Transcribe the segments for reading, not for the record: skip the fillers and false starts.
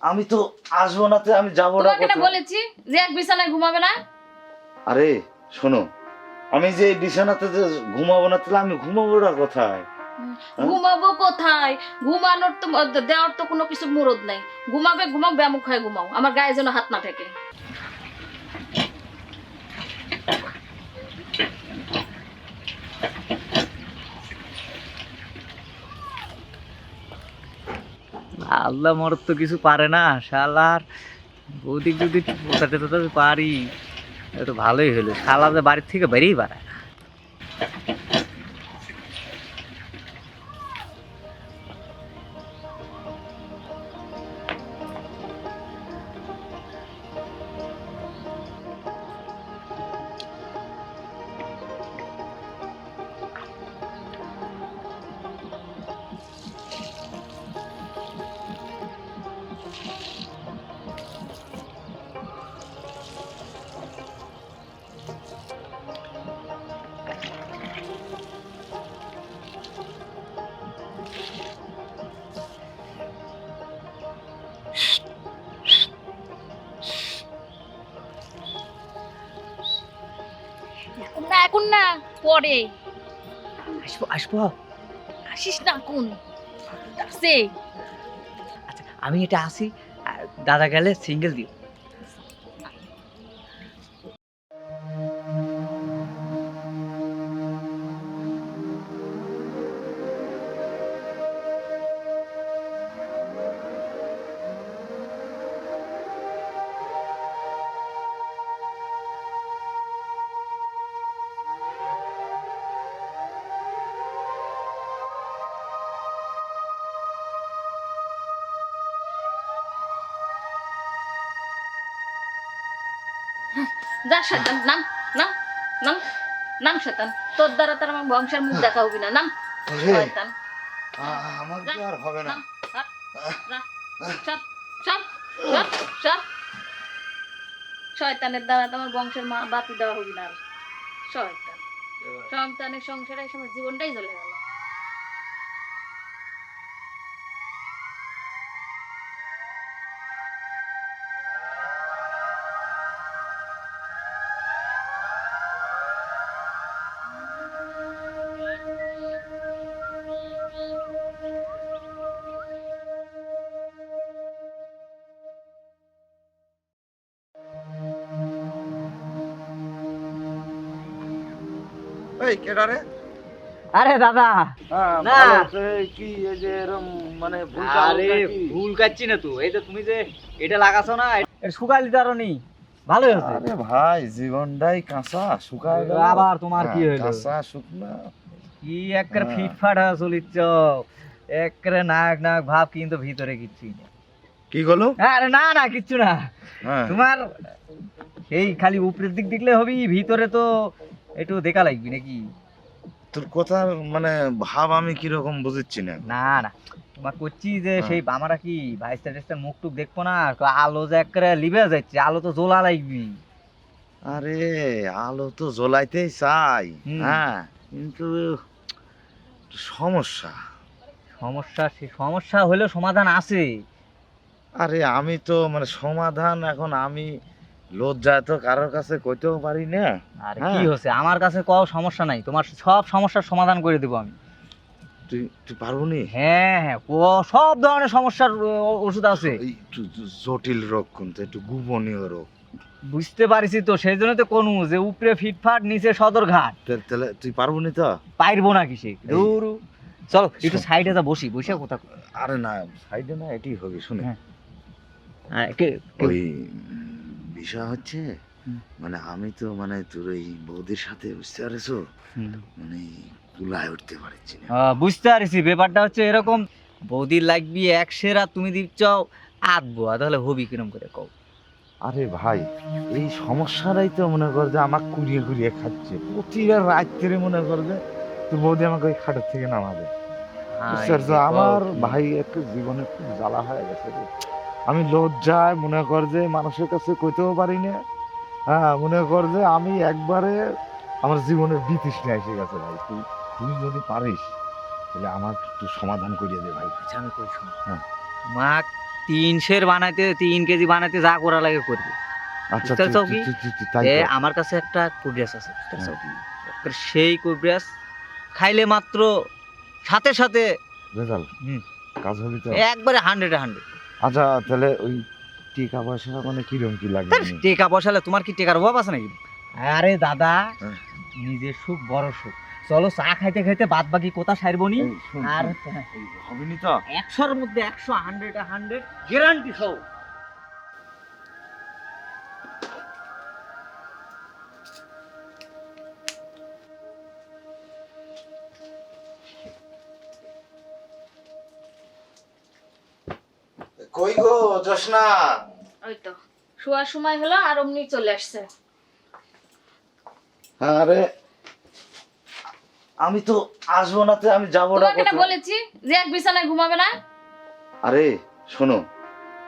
আমি তো আসবো না, আমি যাবো না। তোমাকে না বলেছি যে এক বিছানায় ঘুমাবে না। আরে শোনো, আমি যে এই বিছানাতে যে ঘুমাবো না, তাহলে আমি ঘুমাবোটা কোথায়? ঘুমাবো কোথায়? ঘুমানোর তো দেওয়ার তো কোনো কিছু মুরদ নাই। ঘুমাবে ঘুমাও, ব্যামুখ হয়ে ঘুমাও, আমার গায়ে যেন হাত না থাকে। আল্লাহ মরদ তো কিছু পারে না শালার। বৌদিক যদি পোতাতে টোটাতে পারি তো ভালোই হলো। শালা যে বাড়ির থেকে বেরিয়েই পারে না। এখন না, এখন না, পরে আসবো আসবো। আসিস না কোন আছে। আচ্ছা আমি এটা আসি, আর দাদা গেলে সিঙ্গেল দিও। যা শয়তান, নাম নাম নাম নাম শয়তান। তোর দ্বারা তার আমার বংশের মুখ দেখা হবি না। নাম শয়তান। আমার কি আর হবে না। নাম, হাট, যা, সব, সব, সব, সব। শয়তানের দ্বারা তোমার বংশের মা বাপি দেওয়া হবি না আর। শয়তান, সন্তানের সংসারে এই সময় জীবনটাই চলে গেল। এই কেডা রে? আরে দাদা না। কি এই যে এরকম মানে আরে ভুল কাচ্ছি না তো। এই তো তুমি যে এটা লাগাছো না, এটা শুকাইলি তারনি ভালোই হচ্ছে। আরে ভাই, জীবনটাই কাঁচা, শুকায় গেল। আবার তোমার কি হইলো? কাঁচা শুকনা কি একবারে ফিটফাট হয়ে চলিচ্ছ, একবারে নাক নাক ভাব, কিন্তু ভিতরে কিচ্ছুই নেই। কি হলো? আরে না না কিচ্ছু না। হ্যাঁ, তোমার এই খালি উপরের দিক দেখলে হবি, ভিতরে তো একটু দেখা লাগবি নাকি? তোর কথার মানে ভাব আমি কিরকম বুঝিচ্ছি না। না না, তোমার করছি যে সেই আমরা কি ভাইস্টার টেস্টার মুখ টুক দেখবো না? আলো যে একবারে লিবে যাচ্ছে, আলো তো জ্বলা লাগবি। আরে আলো তো জ্বলাইতেই চাই, হ্যাঁ, কিন্তু একটু সমস্যা। সমস্যা, সে সমস্যা হলেও সমাধান আছে। আরে আমি তো মানে সমাধান এখন আমি লজ্জায় তো কারোর কাছে কইতেও পারি না। আর হ্যাঁ। কি হচ্ছে, আমার কাছে কও সমস্যা নাই, তোমার সব সমস্যার সমাধান করে দেবো আমি। তুই তুই পারবো নি? হ্যাঁ হ্যাঁ, সব ধরনের সমস্যার ওষুধ আছে। একটু জটিল রোগ, কিন্তু একটু গোপনীয় রোগ। বুঝতে পারিছি তো, সেই জন্য তো কোন যে উপরে ফিটফাট নিচে সদরঘাট। তাহলে তুই পারবো নি তো? পারবো না কিসে দূর। চলো একটু সাইডে যা বসি, বসে কথা কই। আরে না, সাইডে না, এটি হবে শুনে। হ্যাঁ। ওই বিষয় হচ্ছে মানে আমি তো মানে তোর এই বৌদির সাথে বুঝতে পারছো, মানে কুলায় উঠতে পারছি না। বুঝতে পারিছি, ব্যাপারটা হচ্ছে এরকম। বৌদির লাগবি এক সেরা, তুমি দিচ্ছ আধবো, তাহলে হবি কিরম করে কও? আরে ভাই, এই সমস্যাটাই তো মনে কর যে আমাকে কুড়িয়ে কুড়িয়ে খাচ্ছে প্রতিবার রাত্রে। মনে কর যে তোর বৌদি আমাকে ওই খাটের থেকে নামাবে, বুঝতে পারছো? আমার ভাই একটু জীবনে খুব জ্বালা হয়ে গেছে রে। আমি লজ্জায় মনে কর যে মানুষের কাছে কইতেও পারি না। হ্যাঁ, মনে কর যে আমি একবারে আমার জীবনের বিতৃষ্ণা এসে গেছে ভাই। তুই যদি পারিস তাহলে আমার একটু সমাধান করিয়ে দে ভাই। আচ্ছা আমি কই শোনো। হ্যাঁ। মাক 3 বানাইতে 3 কেজি বানাইতে যা করা লাগে করবে। আচ্ছা বুঝতে পারছো কি? তাই এ কর। আমার কাছে একটা কুবরিয়াস আছে, বুঝতে পারছো কি? একবার সেই কুবরিয়াস খাইলে মাত্র সাথে সাথে রেজাল্ট হুম, কাজ হবে তো। একবারে 100 আচ্ছা তাহলে ওই টাকা পয়সা মানে কিরকম কি লাগবে? টেকা বসালে তোমার কি টেকার অভাব আছে নাকি? আরে দাদা, হ্যাঁ। নিজের সুখ বড় সুখ। চলো চা খাইতে খাইতে বাদ বাকি কোথা সারবনি। এই শোন, আর এই হবে নি তো? 100-র মধ্যে 100, 100 গ্যারান্টি সব। কই গো জশনা? ওই তো শোয়ার সময় হলো আর অমনি চলে আসছে। আরে আমি তো আসবো না, তো আমি যাবো না তোমাকে না কোথাও। বলেছি যে এক বিছানায় ঘুমাবে না। আরে শোনো,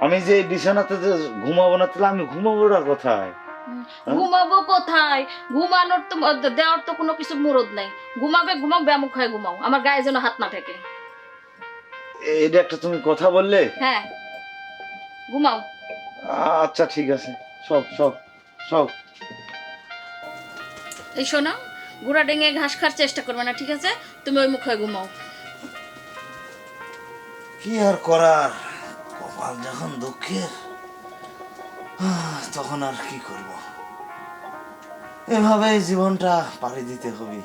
আমি যে বিছানাতে যে ঘুমাবো না, তাহলে আমি ঘুমাবো না কোথায়? হ্যাঁ? ঘুমাবো কোথায়? ঘুমানোর তো দেওয়ার তো কোনো কিছু মুরদ নাই। ঘুমাবে ঘুমাও, ব্যামুখ হয়ে ঘুমাও, আমার গায়ে যেন হাত না ঠেকে। এটা একটা তুমি কথা বললে। হ্যাঁ, ঘুমাও। আচ্ছা ঠিক আছে, সব সব সব। এই শোনো, গুড়া ডেঙে ঘাস খাওয়ার চেষ্টা করবে না, ঠিক আছে? তুমি ওই মুখ হয়ে ঘুমাও। কি আর করার, কপাল যখন দুঃখের তখন আর কি করব, এভাবেই জীবনটা পাড়ি দিতে হবে।